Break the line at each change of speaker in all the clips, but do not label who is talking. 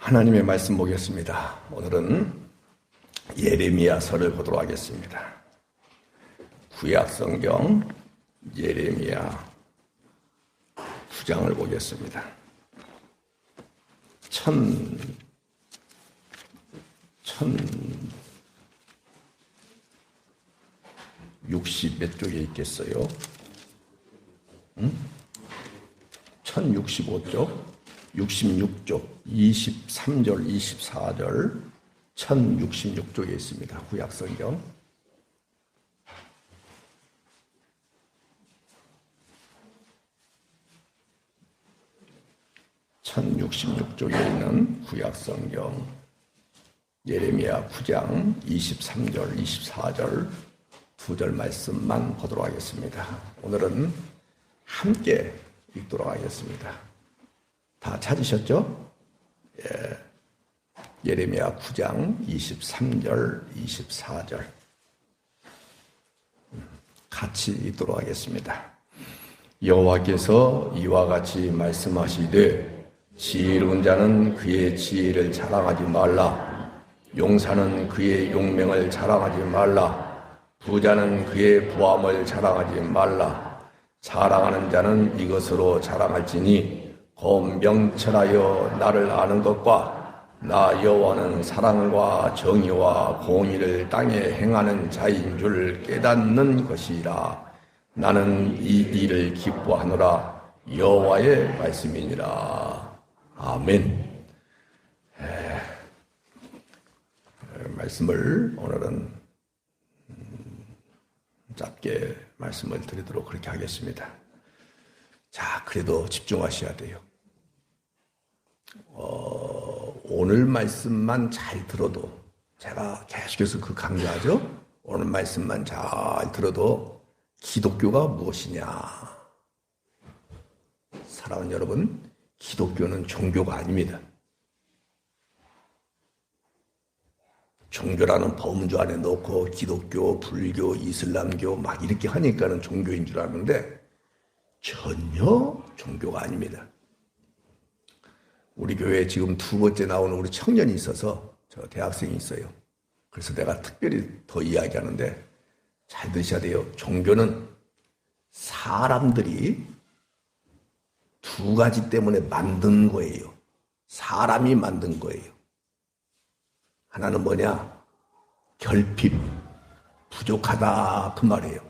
하나님의 말씀 보겠습니다. 오늘은 예레미야서를 보도록 하겠습니다. 구약성경 예레미야 9장을 보겠습니다. 1060 몇 쪽에 있겠어요? 1065쪽, 66쪽, 23절, 24절, 1066쪽에 있습니다. 구약성경. (1066쪽에) 있는 구약성경 예레미야 9장 23절, 24절 두 절 말씀만 보도록 하겠습니다. 오늘은 함께 읽도록 하겠습니다. 다 찾으셨죠? 예. 예레미야 9장 23절, 24절 같이 읽도록 하겠습니다. 여호와께서 이와 같이 말씀하시되 지혜로운 자는 그의 지혜를 자랑하지 말라. 용사는 그의 용맹을 자랑하지 말라. 부자는 그의 부함을 자랑하지 말라. 자랑하는 자는 이것으로 자랑할지니 곧 명철하여 나를 아는 것과 나 여호와는 사랑과 정의와 공의를 땅에 행하는 자인 줄 깨닫는 것이라. 나는 이 일을 기뻐하노라. 여호와의 말씀이니라. 아멘. 말씀을 오늘은 짧게 말씀을 드리도록 그렇게 하겠습니다. 자, 그래도 집중하셔야 돼요. 오늘 말씀만 잘 들어도, 제가 계속해서 그 강조하죠. 오늘 말씀만 잘 들어도 기독교가 무엇이냐. 사랑하는 여러분, 기독교는 종교가 아닙니다. 종교라는 범주 안에 넣고 기독교, 불교, 이슬람교 막 이렇게 하니까는 종교인 줄 아는데 전혀 종교가 아닙니다. 우리 교회에 지금 두 번째 나오는 우리 청년이 있어서, 저 대학생이 있어요. 그래서 내가 특별히 더 이야기하는데 잘 들으셔야 돼요. 종교는 사람들이 두 가지 때문에 만든 거예요. 사람이 만든 거예요. 하나는 뭐냐? 결핍, 부족하다 그 말이에요.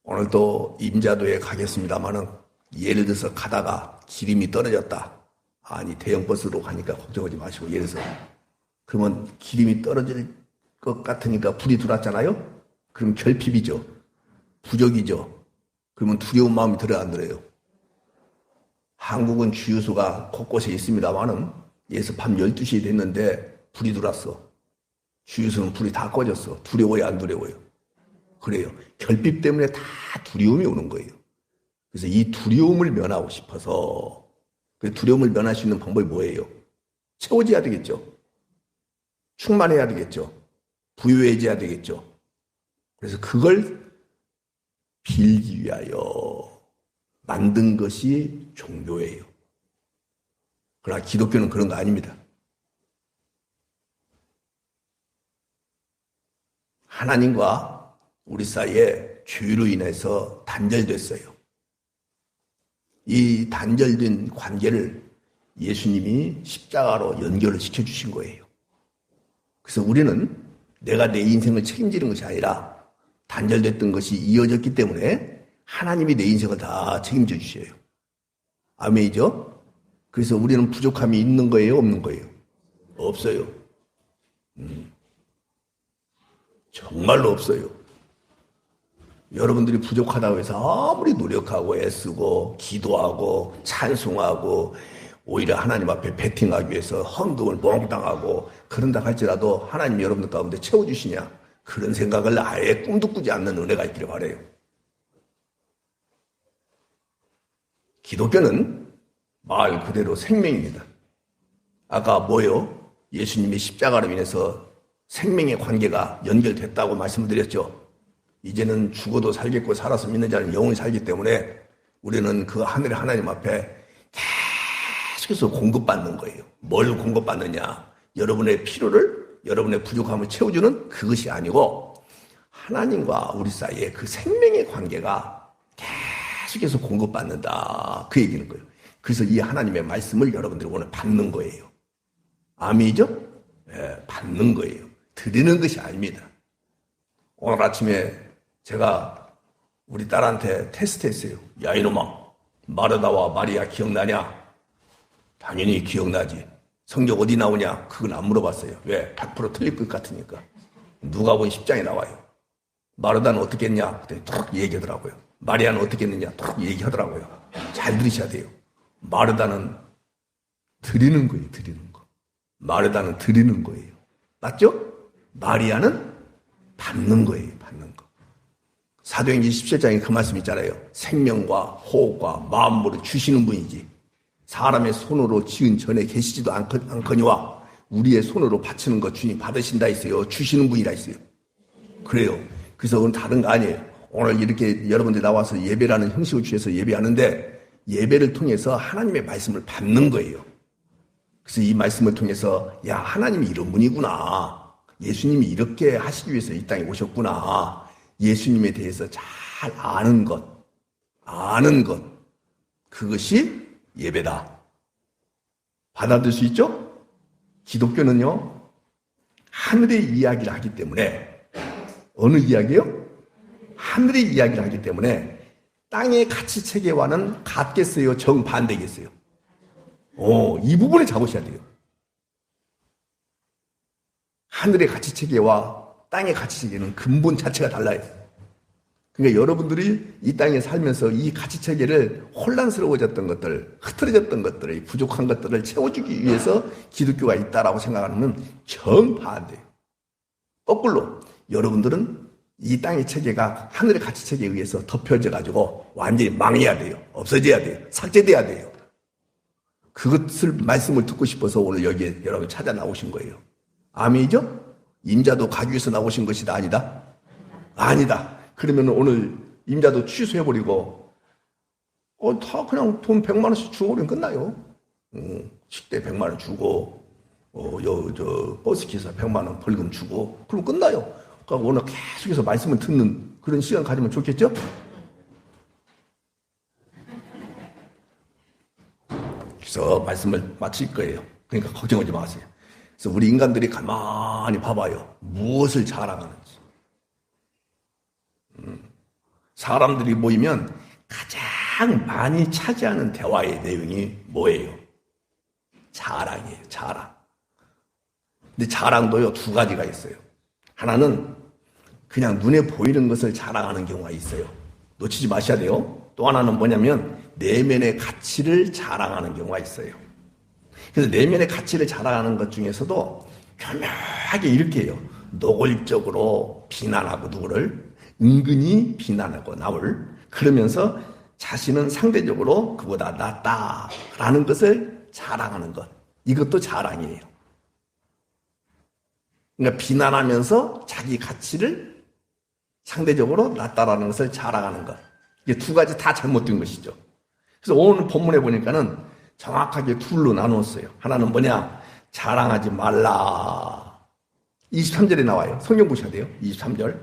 오늘도 임자도에 가겠습니다마는 예를 들어서 가다가 기름이 떨어졌다. 아니 대형버스로 가니까 걱정하지 마시고, 예를 들어서 그러면 기름이 떨어질 것 같으니까 불이 들어왔잖아요. 그럼 결핍이죠. 부족이죠. 그러면 두려운 마음이 들어야 안 들어요? 한국은 주유소가 곳곳에 있습니다만은 예서 밤 12시에 됐는데 불이 들어왔어. 주유소는 불이 다 꺼졌어. 두려워요, 안 두려워요? 그래요. 결핍 때문에 다 두려움이 오는 거예요. 그래서 이 두려움을 면하고 싶어서, 그 두려움을 면할 수 있는 방법이 뭐예요? 채워져야 되겠죠. 충만해야 되겠죠. 부유해져야 되겠죠. 그래서 그걸 빌기 위하여 만든 것이 종교예요. 그러나 기독교는 그런 거 아닙니다. 하나님과 우리 사이에 죄로 인해서 단절됐어요. 이 단절된 관계를 예수님이 십자가로 연결을 시켜주신 거예요. 그래서 우리는 내가 내 인생을 책임지는 것이 아니라 단절됐던 것이 이어졌기 때문에 하나님이 내 인생을 다 책임져 주셔요. 아멘이죠? 그래서 우리는 부족함이 있는 거예요, 없는 거예요? 없어요. 정말로 없어요. 여러분들이 부족하다고 해서 아무리 노력하고 애쓰고 기도하고 찬송하고 오히려 하나님 앞에 베팅하기 위해서 헌금을 몽땅하고 그런다 할지라도 하나님 여러분들 가운데 채워주시냐? 그런 생각을 아예 꿈도 꾸지 않는 은혜가 있기를 바라요. 기독교는 말 그대로 생명입니다. 아까 뭐요? 예수님의 십자가로 인해서 생명의 관계가 연결됐다고 말씀드렸죠. 이제는 죽어도 살겠고 살아서 믿는 자는 영원히 살기 때문에 우리는 그 하늘의 하나님 앞에 계속해서 공급받는 거예요. 뭘 공급받느냐? 여러분의 필요를, 여러분의 부족함을 채워주는 그것이 아니고 하나님과 우리 사이에 그 생명의 관계가 계속해서 공급받는다. 그 얘기는 거예요. 그래서 이 하나님의 말씀을 여러분들이 오늘 받는 거예요. 아멘이죠? 예, 받는 거예요. 드리는 것이 아닙니다. 오늘 아침에 제가 우리 딸한테 테스트했어요. 야 이놈아, 마르다와 마리아 기억나냐? 당연히 기억나지. 성경 어디 나오냐? 그건 안 물어봤어요. 왜? 100% 틀릴 것 같으니까. 누가복음 10장에 나와요. 마르다는 어떻게 했냐? 그때 툭 얘기하더라고요. 마리아는 어떻게 했느냐? 툭 얘기하더라고요. 잘 들으셔야 돼요. 마르다는 드리는 거예요. 드리는 거. 마르다는 드리는 거예요. 맞죠? 마리아는 받는 거예요. 받는 거. 사도행전 17장에 그 말씀 있잖아요. 생명과 호흡과 마음으로 주시는 분이지. 사람의 손으로 지은 전에 계시지도 않거니와 우리의 손으로 바치는 것 주님 받으신다 했어요. 주시는 분이라 했어요. 그래요. 그래서 오늘 다른 거 아니에요. 오늘 이렇게 여러분들 나와서 예배라는 형식을 취해서 예배하는데 예배를 통해서 하나님의 말씀을 받는 거예요. 그래서 이 말씀을 통해서 야 하나님이 이런 분이구나. 예수님이 이렇게 하시기 위해서 이 땅에 오셨구나. 예수님에 대해서 잘 아는 것. 그것이 예배다. 받아들일 수 있죠? 기독교는요, 하늘의 이야기를 하기 때문에, 어느 이야기요? 하늘의 이야기를 하기 때문에, 땅의 가치 체계와는 같겠어요? 정반대겠어요? 이 부분을 잡으셔야 돼요. 하늘의 가치 체계와 땅의 가치 체계는 근본 자체가 달라요. 그러니까 여러분들이 이 땅에 살면서 이 가치 체계를 혼란스러워졌던 것들, 흐트러졌던 것들, 부족한 것들을 채워주기 위해서 기독교가 있다라고 생각하는 정반대예요. 거꾸로 여러분들은 이 땅의 체계가 하늘의 가치 체계에 의해서 덮여져 가지고 완전히 망해야 돼요. 없어져야 돼요. 삭제돼야 돼요. 그것을 말씀을 듣고 싶어서 오늘 여기에 여러분 찾아 나오신 거예요. 아멘이죠? 임자도 가기 위해서 나오신 것이다 아니다? 아니다. 그러면 오늘 임자도 취소해버리고, 다 그냥 돈 100만 원씩 주고 끝나요. 식대 100만 원 주고, 버스기사 100만 원 벌금 주고, 그럼 끝나요. 그러니까 오늘 계속해서 말씀을 듣는 그런 시간 가지면 좋겠죠? 그래서 말씀을 마칠 거예요. 그러니까 걱정하지 마세요. 그래서 우리 인간들이 가만히 봐봐요. 무엇을 자랑하는지. 사람들이 모이면 가장 많이 차지하는 대화의 내용이 뭐예요? 자랑이에요. 자랑. 근데 자랑도요, 두 가지가 있어요. 하나는 그냥 눈에 보이는 것을 자랑하는 경우가 있어요. 놓치지 마셔야 돼요. 또 하나는 뭐냐면 내면의 가치를 자랑하는 경우가 있어요. 그래서 내면의 가치를 자랑하는 것 중에서도 교묘하게 이렇게 해요. 노골적으로 비난하고 누구를 은근히 비난하고 남을 그러면서 자신은 상대적으로 그보다 낫다라는 것을 자랑하는 것. 이것도 자랑이에요. 그러니까 비난하면서 자기 가치를 상대적으로 낫다라는 것을 자랑하는 것. 이게 두 가지 다 잘못된 것이죠. 그래서 오늘 본문에 보니까는 정확하게 둘로 나누었어요. 하나는 뭐냐? 자랑하지 말라. 23절에 나와요. 성경 보셔야 돼요. 23절.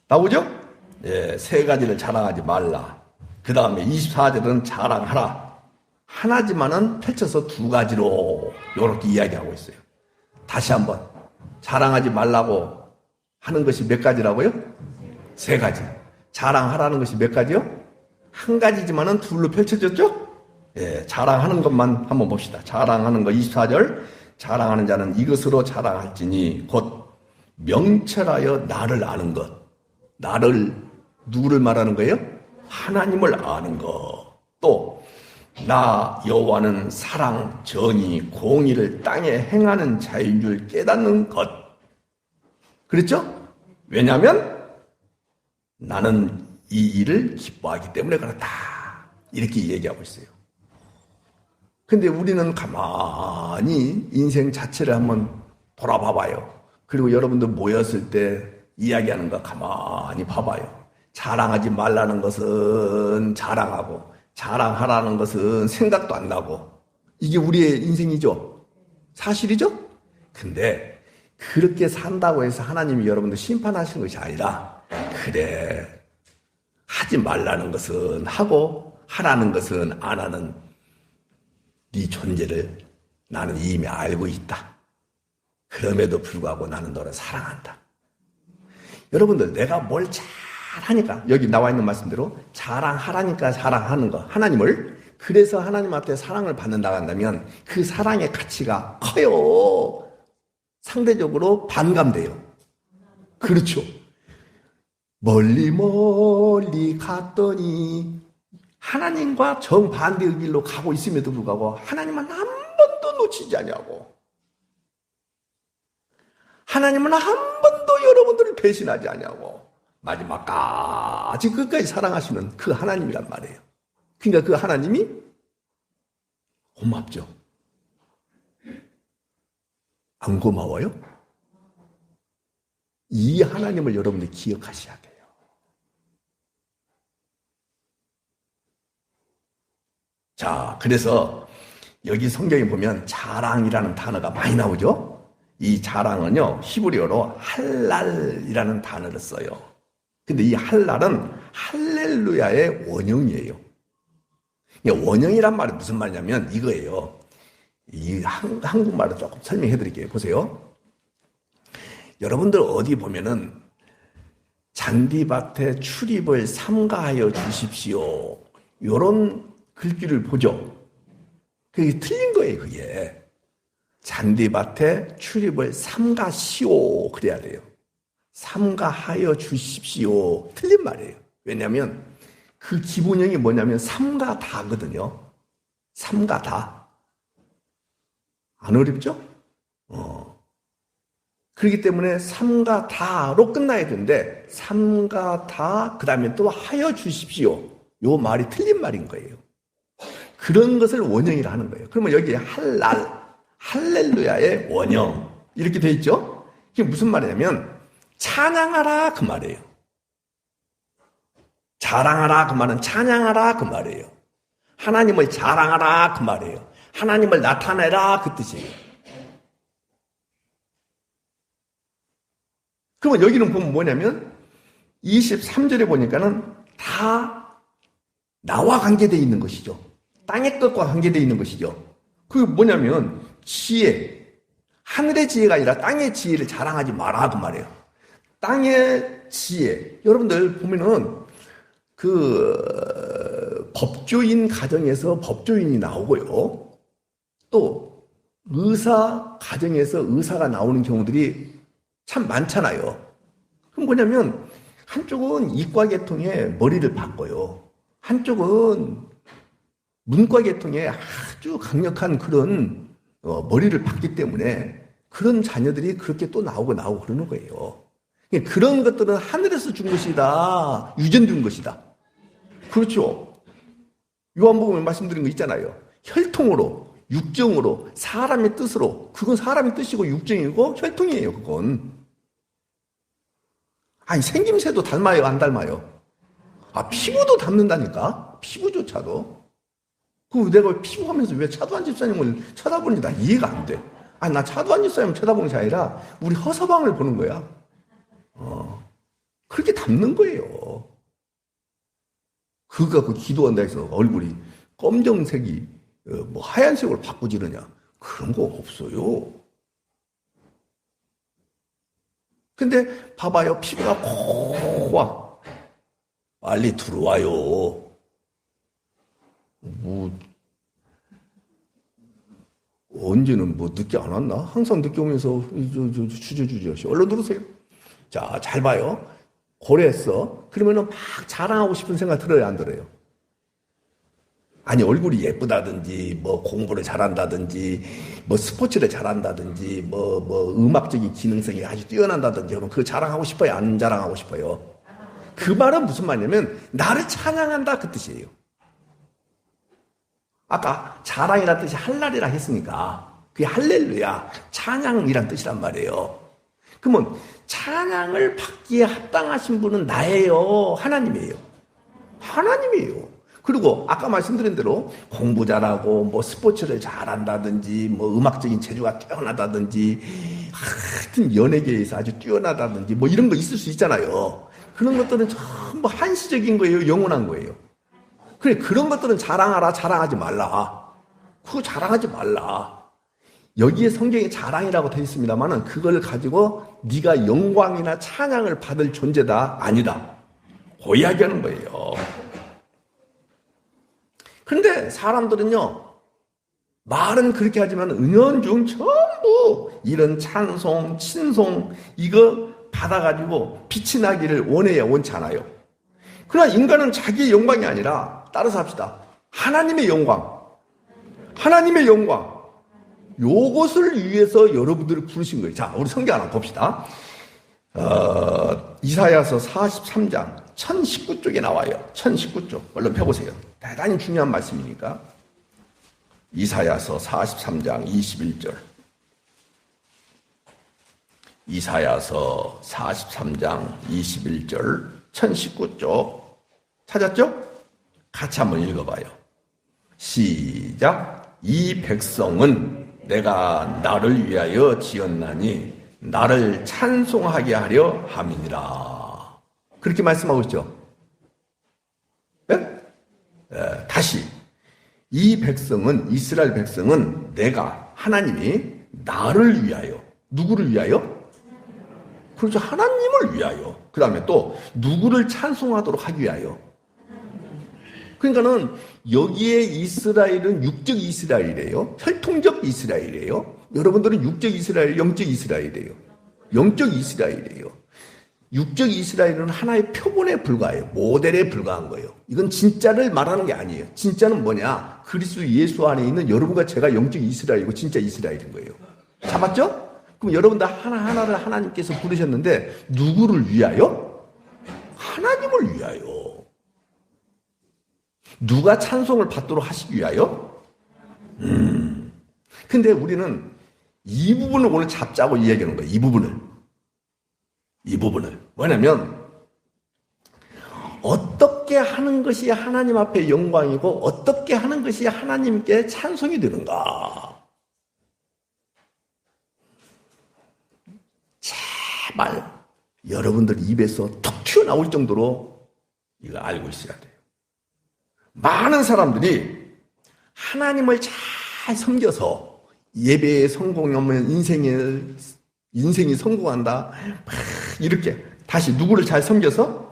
나오죠? 네, 세 가지를 자랑하지 말라. 그 다음에 24절은 자랑하라. 하나지만은 펼쳐서 두 가지로 이렇게 이야기하고 있어요. 다시 한번. 자랑하지 말라고 하는 것이 몇 가지라고요? 세 가지. 자랑하라는 것이 몇 가지요? 한 가지지만은 둘로 펼쳐졌죠? 예, 자랑하는 것만 한번 봅시다. 자랑하는 거 24절. 자랑하는 자는 이것으로 자랑할지니 곧 명철하여 나를 아는 것. 나를 누구를 말하는 거예요? 하나님을 아는 것. 또 나 여호와는 사랑, 정의, 공의를 땅에 행하는 자인 줄 깨닫는 것. 그렇죠? 왜냐하면 나는 이 일을 기뻐하기 때문에 그렇다. 이렇게 얘기하고 있어요. 근데 우리는 가만히 인생 자체를 한번 돌아봐 봐요. 그리고 여러분들 모였을 때 이야기하는 거 가만히 봐봐요. 자랑하지 말라는 것은 자랑하고 자랑하라는 것은 생각도 안 나고 이게 우리의 인생이죠. 사실이죠. 근데 그렇게 산다고 해서 하나님이 여러분들 심판하시는 것이 아니라, 그래, 하지 말라는 것은 하고 하라는 것은 안 하는 네 존재를 나는 이미 알고 있다. 그럼에도 불구하고 나는 너를 사랑한다. 여러분들, 내가 뭘 잘하니까, 여기 나와 있는 말씀대로 자랑하라니까 사랑하는 거, 하나님을, 그래서 하나님 앞에 사랑을 받는다고 한다면 그 사랑의 가치가 커요. 상대적으로 반감돼요. 그렇죠. 멀리 멀리 갔더니 하나님과 정반대의 길로 가고 있음에도 불구하고 하나님은 한 번도 놓치지 않냐고. 하나님은 한 번도 여러분들을 배신하지 않냐고. 마지막까지 끝까지 사랑하시는 그 하나님이란 말이에요. 그러니까 그 하나님이 고맙죠. 안 고마워요? 이 하나님을 여러분들이 기억하셔야 돼요. 자, 그래서 여기 성경에 보면 자랑이라는 단어가 많이 나오죠? 이 자랑은요, 히브리어로 할랄이라는 단어를 써요. 근데 이 할랄은 할렐루야의 원형이에요. 원형이란 말이 무슨 말이냐면 이거예요. 이 한국말로 조금 설명해 드릴게요. 보세요. 여러분들 어디 보면은 잔디밭에 출입을 삼가하여 주십시오. 요런 글귀를 보죠. 그게 틀린 거예요, 그게. 잔디밭에 출입을 삼가시오. 그래야 돼요. 삼가하여 주십시오. 틀린 말이에요. 왜냐하면 그 기본형이 뭐냐면 삼가다거든요. 삼가다. 안 어렵죠? 그렇기 때문에 삼가다로 끝나야 되는데 삼가다 그 다음에 또 하여 주십시오. 요 말이 틀린 말인 거예요. 그런 것을 원형이라 하는 거예요. 그러면 여기 할랄, 할렐루야의 원형 이렇게 돼 있죠? 이게 무슨 말이냐면 찬양하라 그 말이에요. 자랑하라 그 말은 찬양하라 그 말이에요. 하나님을 자랑하라 그 말이에요. 하나님을 나타내라 그 뜻이에요. 그러면 여기는 보면 뭐냐면 23절에 보니까는 다 나와 관계되어 있는 것이죠. 땅의 것과 관계되어 있는 것이죠. 그게 뭐냐면 지혜, 하늘의 지혜가 아니라 땅의 지혜를 자랑하지 마라 그 말이에요. 땅의 지혜, 여러분들 보면은 그 법조인 가정에서 법조인이 나오고요. 또 의사 가정에서 의사가 나오는 경우들이 참 많잖아요. 그럼 뭐냐면 한쪽은 이과 계통에 머리를 바꿔요. 한쪽은 문과 계통에 아주 강력한 그런 머리를 받기 때문에 그런 자녀들이 그렇게 또 나오고 그러는 거예요. 그런 것들은 하늘에서 준 것이다. 유전된 것이다. 그렇죠. 요한복음에 말씀드린 거 있잖아요. 혈통으로, 육정으로, 사람의 뜻으로. 그건 사람의 뜻이고 육정이고 혈통이에요. 그건. 아니 생김새도 닮아요, 안 닮아요? 아, 피부도 닮는다니까? 피부조차도. 그럼 내가 피부하면서 왜 차도한 집사님을 쳐다보는지 나 이해가 안 돼. 아니, 나 차도한 집사님 쳐다보는 게 아니라 우리 허서방을 보는 거야. 그렇게 닮는 거예요. 그가 그 기도한다 해서 얼굴이 검정색이 뭐 하얀색으로 바꾸지느냐? 그런 거 없어요. 근데 봐봐요. 피부가 콕 빨리 들어와요. 뭐 언제는 뭐 늦게 안 왔나? 항상 늦게 오면서 주저주저 얼른 들으세요. 자, 잘 봐요. 고래했어. 그러면은 막 자랑하고 싶은 생각 들어요, 안 들어요? 아니, 얼굴이 예쁘다든지, 뭐 공부를 잘한다든지, 뭐 스포츠를 잘한다든지, 뭐 음악적인 기능성이 아주 뛰어난다든지, 그러면 그거 자랑하고 싶어요? 안 자랑하고 싶어요? 그 말은 무슨 말이냐면, 나를 찬양한다 그 뜻이에요. 아까 자랑이라는 뜻이 할랄이라 했으니까, 그게 할렐루야, 찬양이란 뜻이란 말이에요. 그러면 찬양을 받기에 합당하신 분은 나예요? 하나님이에요? 하나님이에요. 그리고 아까 말씀드린 대로 공부 잘하고 뭐 스포츠를 잘한다든지 뭐 음악적인 재주가 뛰어나다든지 하여튼 연예계에서 아주 뛰어나다든지 뭐 이런 거 있을 수 있잖아요. 그런 것들은 전부 한시적인 거예요. 영원한 거예요. 그래, 그런 것들은 자랑하라, 자랑하지 말라. 그거 자랑하지 말라. 여기에 성경에 자랑이라고 되어 있습니다만은 그걸 가지고 네가 영광이나 찬양을 받을 존재다, 아니다. 그 이야기하는 거예요. 그런데 사람들은요, 말은 그렇게 하지만 은연중 전부 이런 찬송, 친송 이거 받아가지고 빛이 나기를 원해야 원치 않아요. 그러나 인간은 자기의 영광이 아니라 따라서 합시다. 하나님의 영광. 하나님의 영광. 요것을 위해서 여러분들을 부르신 거예요. 자, 우리 성경 하나 봅시다. 이사야서 43장 1019쪽에 나와요. 1019쪽. 얼른 펴보세요. 대단히 중요한 말씀이니까. 이사야서 43장 21절. 이사야서 43장 21절 1019쪽 찾았죠? 같이 한번 읽어봐요. 시작. 이 백성은 내가 나를 위하여 지었나니 나를 찬송하게 하려 함이니라. 그렇게 말씀하고 있죠. 네? 다시 이 백성은, 이스라엘 백성은 내가, 하나님이 나를 위하여, 누구를 위하여? 그렇죠. 하나님을 위하여. 그 다음에 또 누구를 찬송하도록 하기 위하여. 그러니까는 여기에 이스라엘은 육적 이스라엘이에요. 혈통적 이스라엘이에요. 여러분들은 육적 이스라엘, 영적 이스라엘이에요. 영적 이스라엘이에요. 육적 이스라엘은 하나의 표본에 불과해요. 모델에 불과한 거예요. 이건 진짜를 말하는 게 아니에요. 진짜는 뭐냐? 그리스도 예수 안에 있는 여러분과 제가 영적 이스라엘이고 진짜 이스라엘인 거예요. 잡았죠? 그럼 여러분들 하나하나를 하나님께서 부르셨는데 누구를 위하여? 하나님을 위하여. 누가 찬송을 받도록 하시기 위하여? 근데 우리는 이 부분을 오늘 잡자고 이야기하는 거예요. 이 부분을. 왜냐면 어떻게 하는 것이 하나님 앞에 영광이고 어떻게 하는 것이 하나님께 찬송이 되는가? 제발 여러분들 입에서 툭 튀어나올 정도로 이거 알고 있어야 돼요. 많은 사람들이 하나님을 잘 섬겨서 예배에 성공하면 인생이 성공한다. 이렇게 다시 누구를 잘 섬겨서?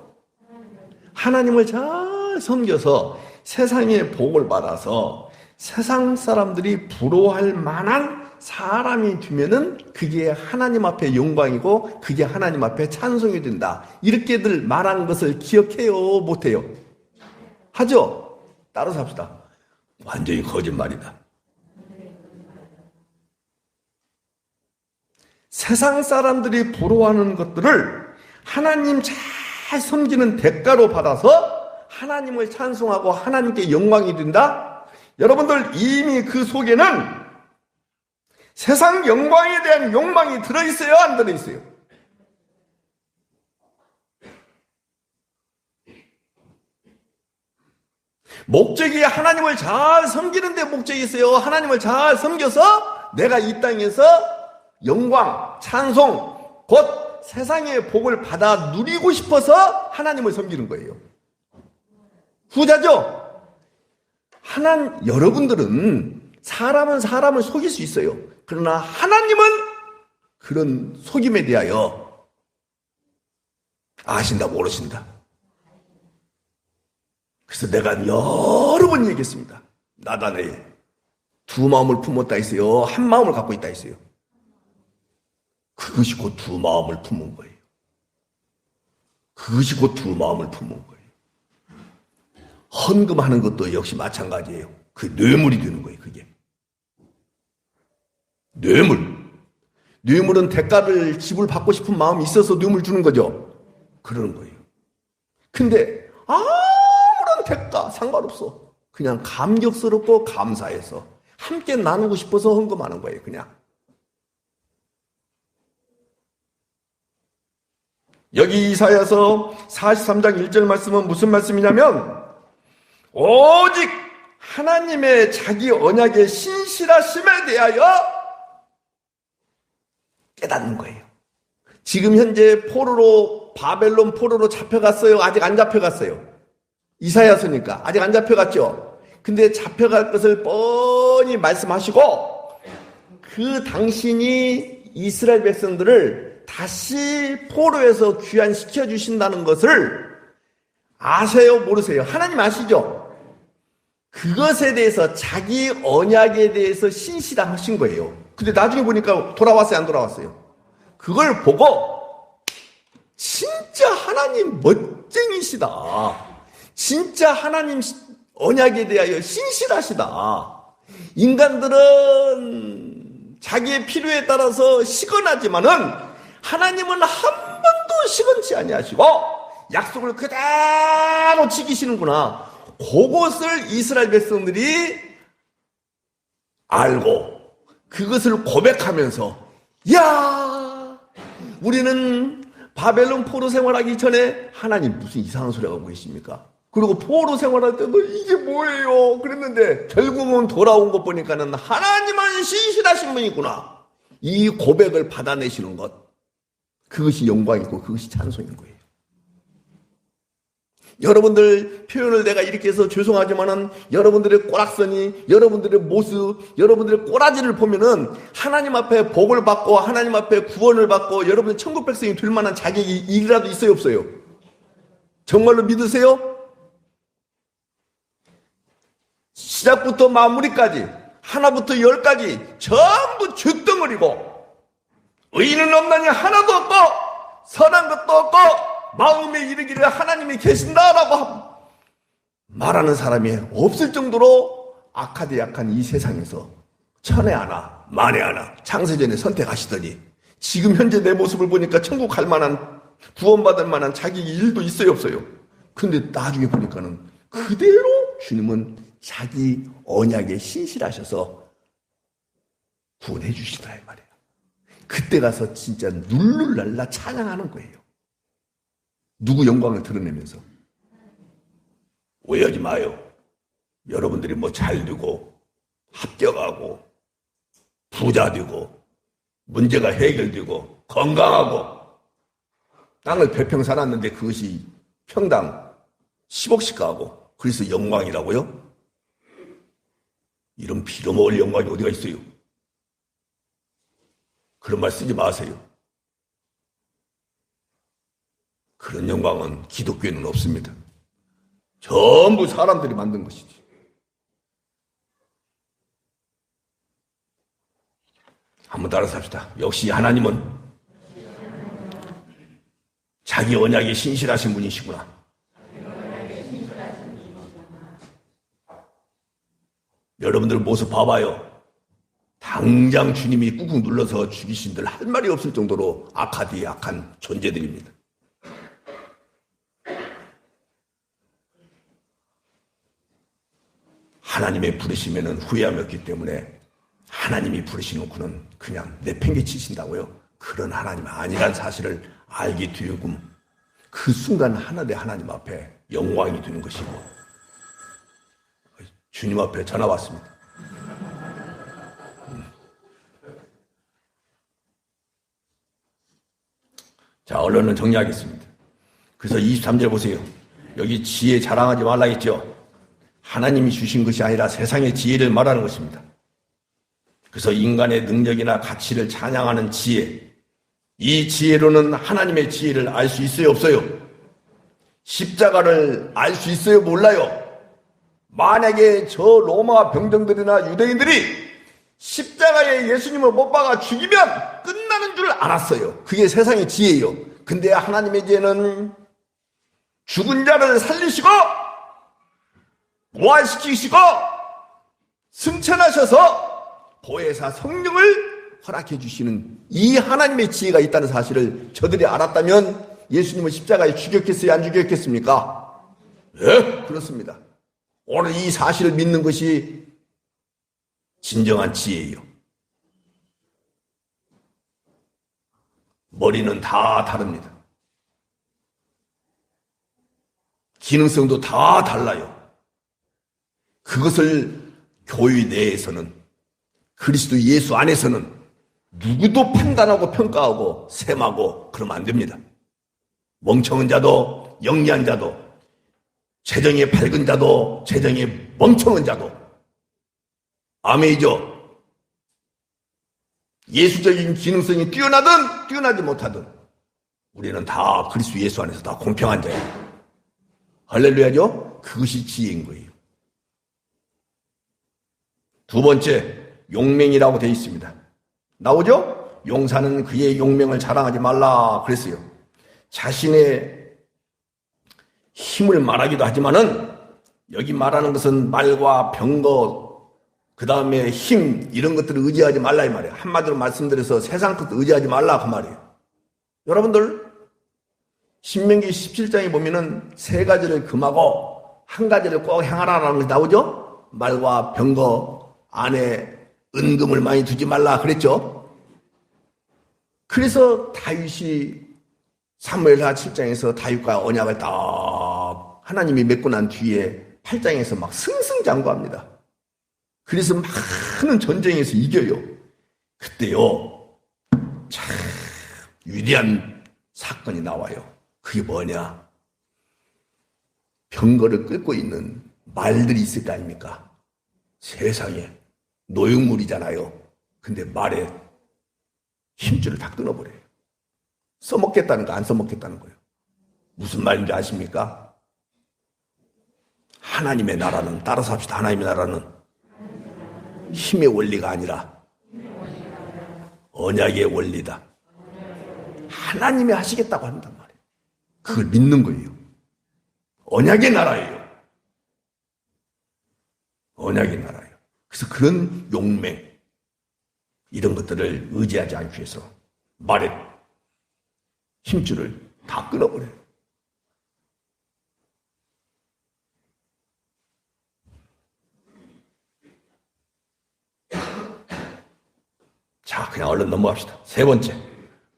하나님을 잘 섬겨서 세상의 복을 받아서 세상 사람들이 부러워할 만한 사람이 되면은 그게 하나님 앞에 영광이고 그게 하나님 앞에 찬송이 된다. 이렇게들 말한 것을 기억해요? 못해요? 하죠? 따라서 합시다. 완전히 거짓말이다. 세상 사람들이 부러워하는 것들을 하나님 잘 섬기는 대가로 받아서 하나님을 찬송하고 하나님께 영광이 된다? 여러분들 이미 그 속에는 세상 영광에 대한 욕망이 들어있어요? 안 들어있어요? 목적이 하나님을 잘 섬기는 데 목적이 있어요. 하나님을 잘 섬겨서 내가 이 땅에서 영광, 찬송, 곧 세상의 복을 받아 누리고 싶어서 하나님을 섬기는 거예요. 후자죠? 여러분들은 사람은 사람을 속일 수 있어요. 그러나 하나님은 그런 속임에 대하여 아신다 모르신다. 그래서 내가 여러 번 얘기했습니다. 나단에 두 마음을 품었다 했어요. 한 마음을 갖고 있다 했어요. 그것이 곧 두 마음을 품은 거예요. 그것이 곧 두 마음을 품은 거예요. 헌금하는 것도 역시 마찬가지예요. 그 뇌물이 되는 거예요. 그게 뇌물은 대가를 지불 받고 싶은 마음이 있어서 뇌물 주는 거죠. 그러는 거예요. 근데 아무런 대가 상관없어. 그냥 감격스럽고 감사해서 함께 나누고 싶어서 헌금하는 거예요. 그냥. 여기 이사야서 43장 1절 말씀은 무슨 말씀이냐면 오직 하나님의 자기 언약의 신실하심에 대하여 깨닫는 거예요. 지금 현재 바벨론 포로로 잡혀갔어요? 아직 안 잡혀갔어요? 이사야서니까 아직 안 잡혀갔죠? 근데 잡혀갈 것을 뻔히 말씀하시고 그 당신이 이스라엘 백성들을 다시 포로에서 귀환시켜 주신다는 것을 아세요? 모르세요? 하나님 아시죠? 그것에 대해서 자기 언약에 대해서 신실하신 거예요. 근데 나중에 보니까 돌아왔어요? 안 돌아왔어요? 그걸 보고 진짜 하나님 멋쟁이시다. 진짜 하나님 언약에 대하여 신실하시다. 인간들은 자기의 필요에 따라서 시건하지만은 하나님은 한 번도 시건치 아니하시고 약속을 그대로 지키시는구나. 그것을 이스라엘 백성들이 알고 그것을 고백하면서 야, 우리는 바벨론 포로 생활하기 전에 하나님 무슨 이상한 소리 하고 계십니까? 그리고 포로 생활할 때도 이게 뭐예요? 그랬는데 결국은 돌아온 것 보니까는 하나님은 신실하신 분이구나. 이 고백을 받아내시는 것, 그것이 영광이고 그것이 찬송인 거예요. 여러분들 표현을 내가 이렇게 해서 죄송하지만은 여러분들의 꼬락서니, 여러분들의 모습, 여러분들의 꼬라지를 보면은 하나님 앞에 복을 받고 하나님 앞에 구원을 받고 여러분 천국 백성이 될 만한 자격이 이라도 있어요, 없어요? 정말로 믿으세요? 시작부터 마무리까지 하나부터 열까지 전부 쇳덩어리고 의인은 없나니 하나도 없고 선한 것도 없고 마음에 이르기를 하나님이 계신다라고 말하는 사람이 없을 정도로 악하디 약한 이 세상에서 천에 하나 만에 하나 창세전에 선택하시더니 지금 현재 내 모습을 보니까 천국 갈 만한 구원받을 만한 자기 일도 있어요, 없어요? 근데 나중에 보니까는 그대로 주님은 자기 언약에 신실하셔서 구원해 주시더라 이 말이에요. 그때 가서 진짜 룰루랄라 찬양하는 거예요. 누구 영광을 드러내면서. 오해하지 마요. 여러분들이 뭐 잘 되고 합격하고 부자 되고 문제가 해결되고 건강하고 땅을 배평 살았는데 그것이 평당 10억씩 가고 그래서 영광이라고요? 이런 빌어먹을 영광이 어디가 있어요? 그런 말 쓰지 마세요. 그런 영광은 기독교에는 없습니다. 전부 사람들이 만든 것이지. 한번 따라서 합시다. 역시 하나님은 자기 언약에 신실하신 분이시구나. 여러분들 모습 봐봐요. 당장 주님이 꾹꾹 눌러서 죽이신들 할 말이 없을 정도로 악하디 악한 존재들입니다. 하나님의 부르심에는 후회함이 없기 때문에 하나님이 부르시는 분은 그냥 내팽개치신다고요? 그런 하나님 아니란 사실을 알게 되고 그 순간 하나 대 하나님 앞에 영광이 되는 것이고 주님 앞에 전화 왔습니다. 자, 언론은 정리하겠습니다. 그래서 23절 보세요. 여기 지혜 자랑하지 말라 했죠. 하나님이 주신 것이 아니라 세상의 지혜를 말하는 것입니다. 그래서 인간의 능력이나 가치를 찬양하는 지혜, 이 지혜로는 하나님의 지혜를 알 수 있어요, 없어요? 십자가를 알 수 있어요, 몰라요? 만약에 저 로마 병정들이나 유대인들이 십자가에 예수님을 못 박아 죽이면 끝나는 줄 알았어요. 그게 세상의 지혜예요. 근데 하나님의 지혜는 죽은 자를 살리시고 부활시키시고 승천하셔서 보혜사 성령을 허락해 주시는 이 하나님의 지혜가 있다는 사실을 저들이 알았다면 예수님을 십자가에 죽였겠어요? 안 죽였겠습니까? 예, 그렇습니다. 오늘 이 사실을 믿는 것이 진정한 지혜예요. 머리는 다 다릅니다. 기능성도 다 달라요. 그것을 교회 내에서는, 그리스도 예수 안에서는 누구도 판단하고 평가하고 셈하고 그러면 안 됩니다. 멍청한 자도 영리한 자도, 재정이 밝은 자도 재정이 멍청한 자도, 아멘이죠. 예수적인 기능성이 뛰어나든 뛰어나지 못하든 우리는 다 그리스도 예수 안에서 다 공평한 자예요. 할렐루야죠. 그것이 지혜인 거예요. 두 번째, 용맹이라고 되어 있습니다. 나오죠? 용사는 그의 용맹을 자랑하지 말라 그랬어요. 자신의 힘을 말하기도 하지만은 여기 말하는 것은 말과 병거, 그 다음에 힘, 이런 것들을 의지하지 말라 이 말이에요. 한마디로 말씀드려서 세상 것도 의지하지 말라 그 말이에요. 여러분들 신명기 17장에 보면은 세 가지를 금하고 한 가지를 꼭 행하라라는 것이 나오죠? 말과 병거 안에 은금을 많이 두지 말라 그랬죠? 그래서 다윗이 사무엘하 7장에서 다윗과 언약을 딱 하나님이 맺고 난 뒤에 8장에서 막 승승장구합니다. 그래서 많은 전쟁에서 이겨요. 그때요, 참 위대한 사건이 나와요. 그게 뭐냐? 병거를 끌고 있는 말들이 있을 거 아닙니까? 세상에 노획물이잖아요. 근데 말에 힘줄을 다 끊어버려요. 써먹겠다는 거, 안 써먹겠다는 거예요. 무슨 말인지 아십니까? 하나님의 나라는, 따라서 합시다. 하나님의 나라는 힘의 원리가 아니라 언약의 원리다. 하나님이 하시겠다고 한단 말이에요. 그걸 믿는 거예요. 언약의 나라예요. 언약의 나라예요. 그래서 그런 용맹, 이런 것들을 의지하지 않기 위해서 말에 힘줄을 다 끊어버려요. 자, 그냥 얼른 넘어갑시다. 세 번째,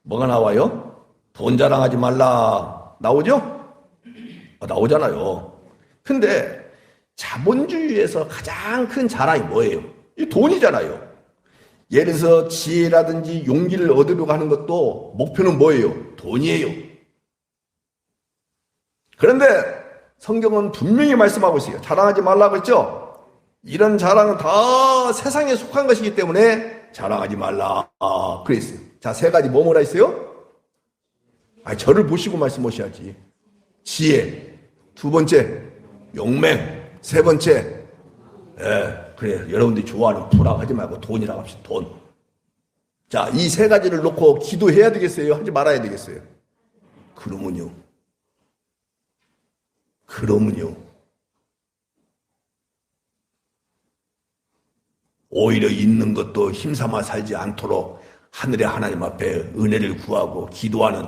뭐가 나와요? 돈 자랑하지 말라. 나오죠? 나오잖아요. 근데 자본주의에서 가장 큰 자랑이 뭐예요? 이 돈이잖아요. 예를 들어서 지혜라든지 용기를 얻으려고 하는 것도 목표는 뭐예요? 돈이에요. 그런데 성경은 분명히 말씀하고 있어요. 자랑하지 말라고 했죠? 이런 자랑은 다 세상에 속한 것이기 때문에 자랑하지 말라 그랬어요. 자, 세 가지 뭐뭐라 했어요? 저를 보시고 말씀하셔야지. 지혜, 두 번째 용맹, 세 번째 그래, 여러분들이 좋아하는 부라고 하지 말고 돈이라고 합시다. 돈. 자, 이 세 가지를 놓고 기도해야 되겠어요? 하지 말아야 되겠어요? 그러면요. 오히려 있는 것도 힘삼아 살지 않도록 하늘의 하나님 앞에 은혜를 구하고 기도하는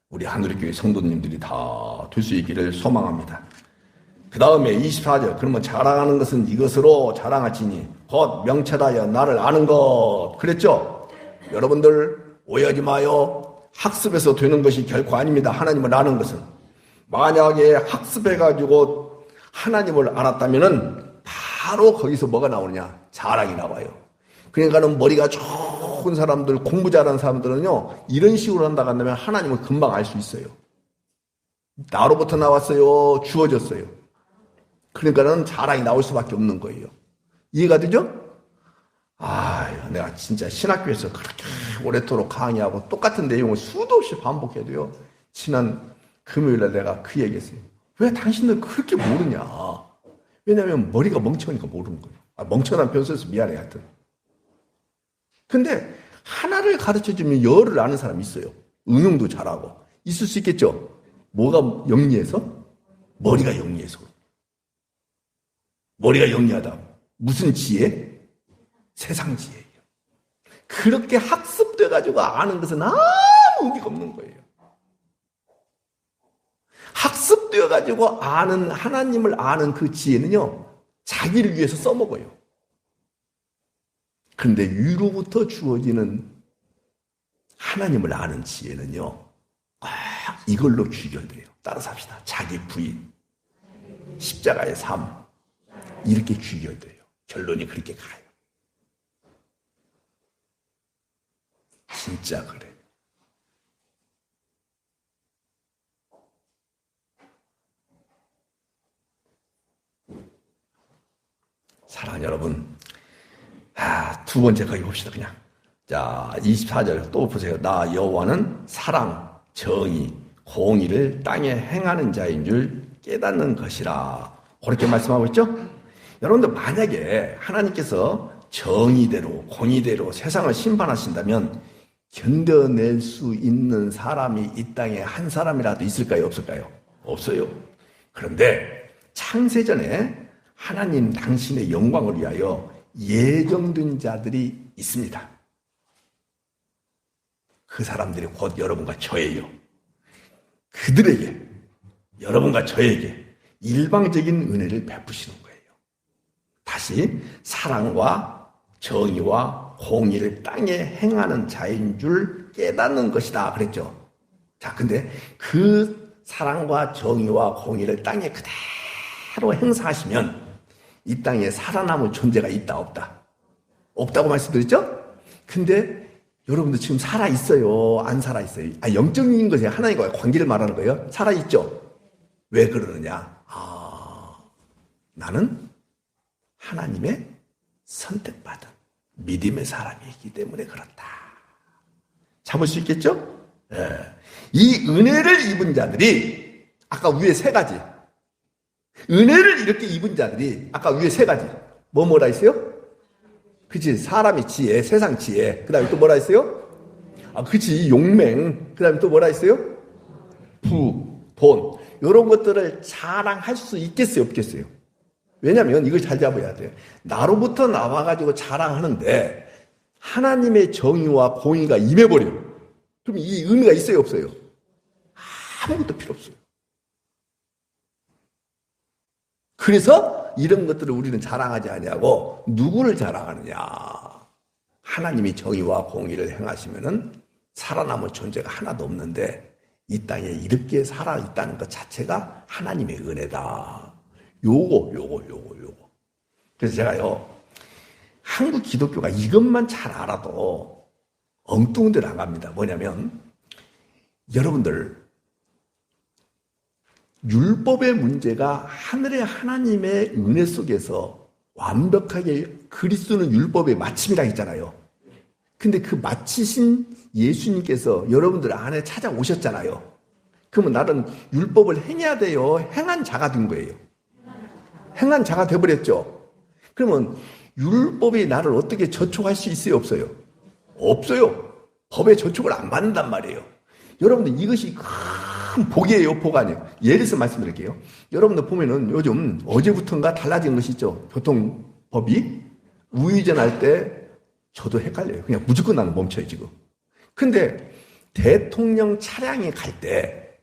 우리 하늘의 교회 성도님들이 다 될 수 있기를 소망합니다. 그 다음에 24절, 그러면 자랑하는 것은 이것으로 자랑할지니 곧 명철하여 나를 아는 것 그랬죠? 여러분들 오해하지 마요. 학습해서 되는 것이 결코 아닙니다. 하나님을 아는 것은. 만약에 학습해가지고 하나님을 알았다면은 바로 거기서 뭐가 나오느냐? 자랑이 나와요. 그러니까는 머리가 좋은 사람들, 공부 잘하는 사람들은요, 이런 식으로 한다고 한다면 하나님을 금방 알 수 있어요. 나로부터 나왔어요? 주어졌어요? 그러니까는 자랑이 나올 수밖에 없는 거예요. 이해가 되죠? 내가 진짜 신학교에서 그렇게 오래도록 강의하고 똑같은 내용을 수도 없이 반복해도요, 지난 금요일에 내가 그 얘기했어요. 왜 당신들 그렇게 모르냐? 왜냐면 머리가 멍청하니까 모르는 거예요. 멍청한 변수에서 미안해, 하여튼. 근데 하나를 가르쳐주면 열을 아는 사람이 있어요. 응용도 잘하고. 있을 수 있겠죠? 뭐가 영리해서? 머리가 영리해서. 머리가 영리하다. 무슨 지혜? 세상 지혜예요. 그렇게 학습돼가지고 아는 것은 아무 의미가 없는 거예요. 학습되어가지고 아는, 하나님을 아는 그 지혜는요, 자기를 위해서 써먹어요. 그런데 위로부터 주어지는 하나님을 아는 지혜는요, 꼭 이걸로 귀결돼요. 따라서 합시다. 자기 부인, 십자가의 삶, 이렇게 죽여야 돼요. 결론이 그렇게 가요. 진짜 그래. 사랑하는 여러분, 두 번째 거기 봅시다. 그냥 자 24절 또 보세요. 나 여호와는 사랑, 정의, 공의를 땅에 행하는 자인 줄 깨닫는 것이라. 그렇게 말씀하고 있죠. 여러분들 만약에 하나님께서 정의대로 공의대로 세상을 심판하신다면 견뎌낼 수 있는 사람이 이 땅에 한 사람이라도 있을까요? 없을까요? 없어요. 그런데 창세전에 하나님 당신의 영광을 위하여 예정된 자들이 있습니다. 그 사람들이 곧 여러분과 저예요. 그들에게, 여러분과 저에게 일방적인 은혜를 베푸시는 거예요. 다시 사랑과 정의와 공의를 땅에 행하는 자인 줄 깨닫는 것이다 그랬죠. 자, 근데 그 사랑과 정의와 공의를 땅에 그대로 행사하시면 이 땅에 살아남을 존재가 있다 없다? 없다고 말씀드렸죠? 근데 여러분들 지금 살아있어요? 안 살아있어요? 영적인 것이 하나님과의 관계를 말하는 거예요. 살아있죠? 왜 그러느냐? 나는 하나님의 선택받은 믿음의 사람이기 때문에 그렇다. 참을 수 있겠죠? 네. 이 은혜를 입은 자들이 아까 위에 세 가지, 은혜를 이렇게 입은 자들이 아까 위에 세 가지 뭐라 했어요? 그치, 사람의 지혜, 세상 지혜. 그 다음에 또 뭐라 했어요? 그치, 용맹. 그 다음에 또 뭐라 했어요? 돈. 이런 것들을 자랑할 수 있겠어요, 없겠어요? 왜냐면 이걸 잘 잡아야 돼요. 나로부터 나와가지고 자랑하는데 하나님의 정의와 공의가 임해버려. 그럼 이 의미가 있어요, 없어요? 아무것도 필요 없어요. 그래서 이런 것들을 우리는 자랑하지 아니하고 누구를 자랑하느냐? 하나님이 정의와 공의를 행하시면은 살아남을 존재가 하나도 없는데 이 땅에 이렇게 살아있다는 것 자체가 하나님의 은혜다. 요거. 그래서 제가요, 한국 기독교가 이것만 잘 알아도 엉뚱한 데로 안 갑니다. 뭐냐면, 여러분들, 율법의 문제가 하늘의 하나님의 은혜 속에서 완벽하게 그리스도는 율법의 마침이라 했잖아요. 근데 그 마치신 예수님께서 여러분들 안에 찾아오셨잖아요. 그러면 나는 율법을 행해야 돼요? 행한 자가 된 거예요. 행한 자가 돼버렸죠. 그러면 율법이 나를 어떻게 저촉할 수 있어요? 없어요? 없어요. 법의 저촉을 안 받는단 말이에요. 여러분들 이것이 큰 복이에요, 복 아니에요? 예를 들어서 말씀드릴게요. 여러분들 보면은 요즘 어제부터인가 달라진 것이 있죠. 교통법이 우회전할 때 저도 헷갈려요. 그냥 무조건 나는 멈춰요, 지금. 근데 대통령 차량이 갈 때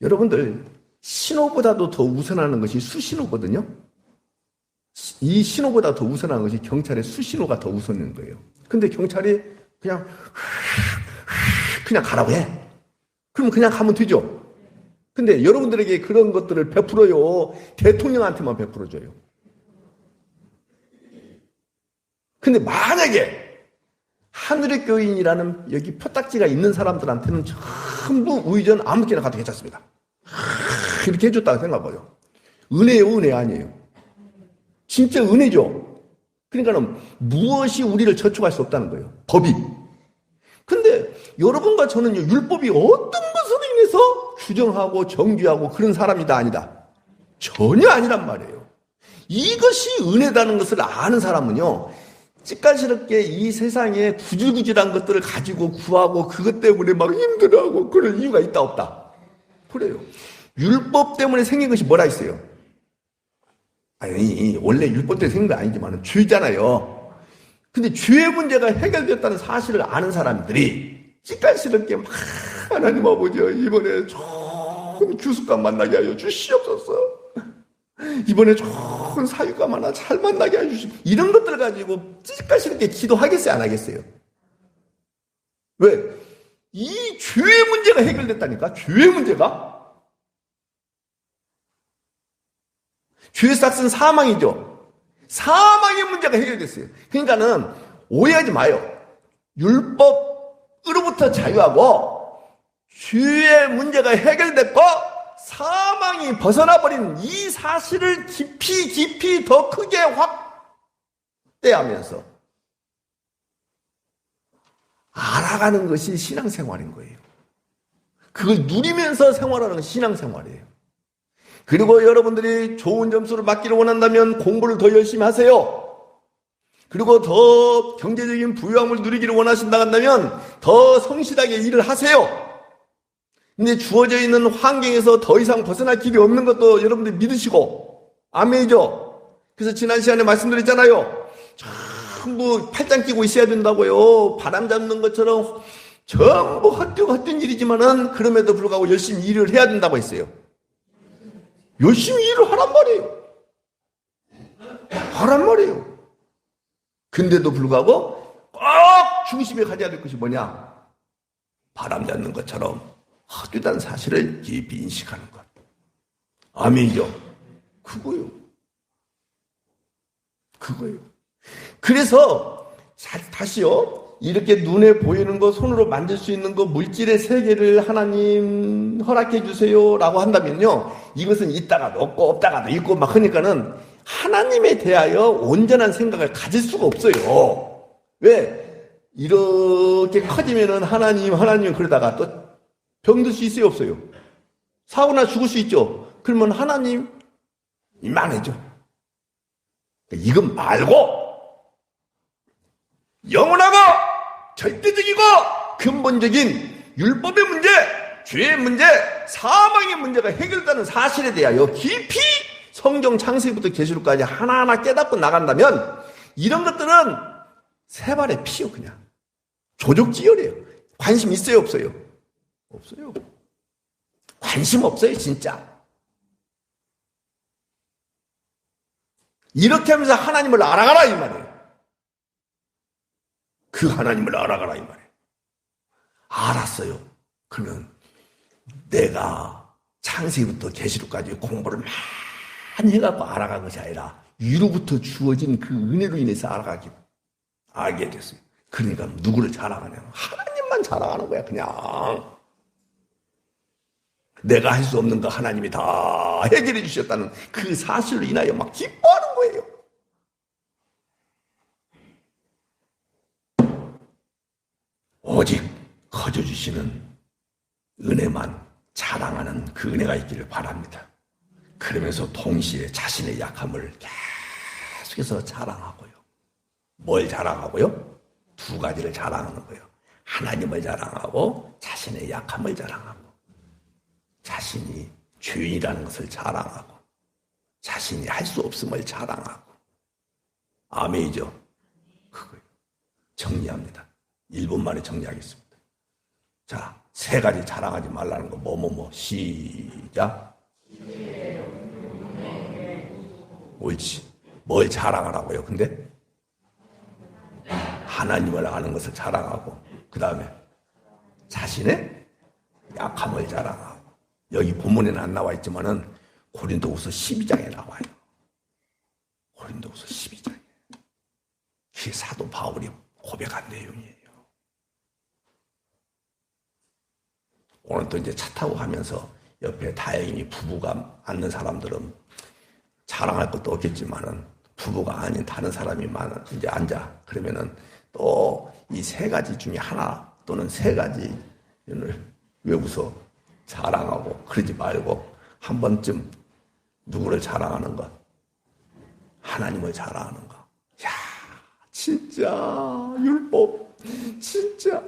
여러분들 신호보다도 더 우선하는 것이 수신호거든요. 이 신호보다 더 우선하는 것이 경찰의 수신호가 더 우선인 거예요. 근데 경찰이 그냥 가라고 해. 그럼 그냥 가면 되죠. 근데 여러분들에게 그런 것들을 베풀어요? 대통령한테만 베풀어줘요? 근데 만약에 하늘의 교인이라는 여기 표딱지가 있는 사람들한테는 전부 우회전 아무렇게나 가도 괜찮습니다. 이렇게 해줬다고 생각해봐요. 은혜예요, 은혜 아니에요? 진짜 은혜죠. 그러니까는 무엇이 우리를 저촉할 수 없다는 거예요. 법이. 근데 여러분과 저는요, 율법이 어떤 것으로 인해서 규정하고 정죄하고 그런 사람이다 아니다? 전혀 아니란 말이에요. 이것이 은혜다는 것을 아는 사람은요, 찌깔스럽게 이 세상에 구질구질한 것들을 가지고 구하고 그것 때문에 막 힘들어하고 그럴 이유가 있다 없다? 그래요. 율법 때문에 생긴 것이 뭐라 했어요? 아니, 원래 율법 때문에 생긴 거 아니지만 죄잖아요. 근데 죄의 문제가 해결됐다는 사실을 아는 사람들이 찌깔스럽게 막 하나님 아버지 이번에 좋은 교수감 만나게 하여 주시옵소서. 이번에 좋은 사유감 하나 잘 만나게 해주시고 이런 것들을 가지고 찌깔스럽게 기도하겠어요, 안 하겠어요? 왜? 이 죄의 문제가 해결됐다니까. 죄의 문제가. 죄의 싹은 사망이죠. 사망의 문제가 해결됐어요. 그러니까는 오해하지 마요. 율법으로부터 자유하고 죄의 문제가 해결됐고 사망이 벗어나버린 이 사실을 깊이 더 크게 확대하면서 알아가는 것이 신앙생활인 거예요. 그걸 누리면서 생활하는 것이 신앙생활이에요. 그리고 여러분들이 좋은 점수를 받기를 원한다면 공부를 더 열심히 하세요. 그리고 더 경제적인 부유함을 누리기를 원하신다 한다면 더 성실하게 일을 하세요. 근데 주어져 있는 환경에서 더 이상 벗어날 길이 없는 것도 여러분들 믿으시고 아멘이죠. 그래서 지난 시간에 말씀드렸잖아요. 전부 팔짱 끼고 있어야 된다고요. 바람 잡는 것처럼 전부 헛된 일이지만은 그럼에도 불구하고 열심히 일을 해야 된다고 했어요. 열심히 일을 하란 말이에요. 하란 말이에요. 근데도 불구하고 꼭 중심에 가져야 될 것이 뭐냐? 바람 잡는 것처럼 헛되다는 사실을 깊이 인식하는 것. 아멘이죠? 그거요. 그래서 다시요. 이렇게 눈에 보이는 거, 손으로 만질 수 있는 거, 물질의 세계를 하나님 허락해 주세요라고 한다면요. 이것은 있다가도 없고 없다가도 있고 막 하니까는 하나님에 대하여 온전한 생각을 가질 수가 없어요. 왜? 이렇게 커지면은 하나님 그러다가 또 병들 수 있어요, 없어요? 사고나 죽을 수 있죠. 그러면 하나님 이만해져. 이건 말고 영원하고 절대적이고 근본적인 율법의 문제, 죄의 문제, 사망의 문제가 해결되는 사실에 대하여 깊이 성경 창세기부터 계시록까지 하나하나 깨닫고 나간다면 이런 것들은 새발의 피요. 그냥 조족지혈이에요. 관심 있어요, 없어요? 없어요. 관심 없어요, 진짜. 이렇게 하면서 하나님을 알아가라 이 말이에요. 그 하나님을 알아가라 이 말이에요. 알았어요. 그러면 내가 창세기부터 계시록까지 공부를 많이 해갖고 알아간 것이 아니라 위로부터 주어진 그 은혜로 인해서 알게 됐어요. 그러니까 누구를 자랑하냐면 하나님만 자랑하는 거야. 그냥 내가 할 수 없는 거 하나님이 다 해결해 주셨다는 그 사실로 인하여 막 기뻐하는 거예요. 오직 거저주시는 은혜만 자랑하는 그 은혜가 있기를 바랍니다. 그러면서 동시에 자신의 약함을 계속해서 자랑하고요. 뭘 자랑하고요? 두 가지를 자랑하는 거예요. 하나님을 자랑하고 자신의 약함을 자랑하고 자신이 죄인이라는 것을 자랑하고 자신이 할 수 없음을 자랑하고 아멘이죠. 그거예요. 정리합니다. 1분 만에 정리하겠습니다. 자, 세 가지 자랑하지 말라는 거 시작. 옳지. 뭘 자랑하라고요? 근데 하나님을 아는 것을 자랑하고 그 다음에 자신의 약함을 자랑하고 여기 본문에는 안 나와 있지만은 고린도후서 12장에 나와요. 고린도후서 12장에. 그게 사도 바울이 고백한 내용이에요. 오늘 또 이제 차 타고 가면서 옆에 다행히 부부가 앉는 사람들은 자랑할 것도 없겠지만은 부부가 아닌 다른 사람이 이제 앉아. 그러면은 또 이 세 가지 중에 하나 또는 세 가지를 왜 웃어? 자랑하고 그러지 말고 한 번쯤 누구를 자랑하는 것? 하나님을 자랑하는 것. 야, 진짜 율법 진짜